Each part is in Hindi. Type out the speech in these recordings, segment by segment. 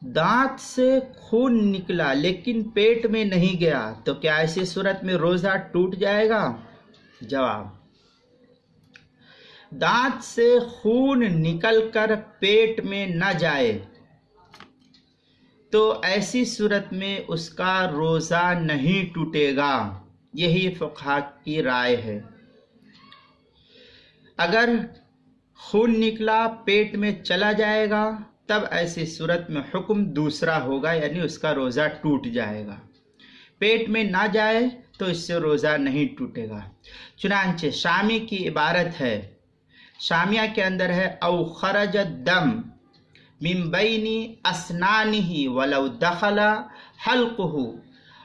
दांत से खून निकला लेकिन पेट में नहीं गया, तो क्या ऐसी सूरत में रोजा टूट जाएगा? जवाब, दांत से खून निकलकर पेट में न जाए तो ऐसी सूरत में उसका रोजा नहीं टूटेगा। यही फुक़हा की राय है। अगर खून निकला पेट में चला जाएगा तब ऐसी सूरत में हुक्म दूसरा होगा, यानी उसका रोजा टूट जाएगा। पेट में ना जाए तो इससे रोजा नहीं टूटेगा। चुनांचे शामी की इबारत है, शामिया के अंदर है औ खरज दम मिन बैनी अस्नानिही वलौ दखला हल्कुहु,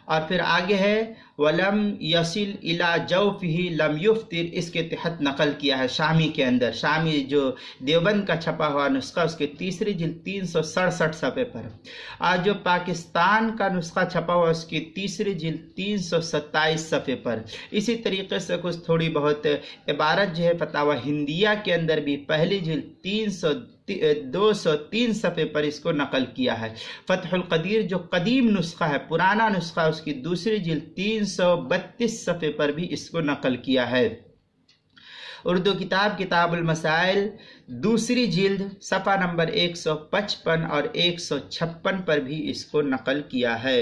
और फिर आगे है वलम यसिल इला जौफिही लम युफ्तिर। इसके तहत नकल किया है शामी के अंदर। शामी जो देवबंद का छपा हुआ नुस्खा उसके तीसरी जिल्द 367 सफ़े पर, आज जो पाकिस्तान का नुस्खा छपा हुआ उसकी तीसरी जिल्द 327 सफ़े पर। इसी तरीके से कुछ थोड़ी बहुत इबारत जो है फतावा हिंदिया के अंदर भी पहली जिल्द 203 सफ़े पर इसको नकल किया है। फतहुल कदीर जो कदीम नुस्खा है, पुराना नुस्खा, उसकी दूसरी जिल्द 332 सफ़े पर भी इसको नकल किया है। उर्दू किताब किताबुल मसाइल दूसरी जिल्द सफ़ा नंबर 155 और 156 पर भी इसको नकल किया है।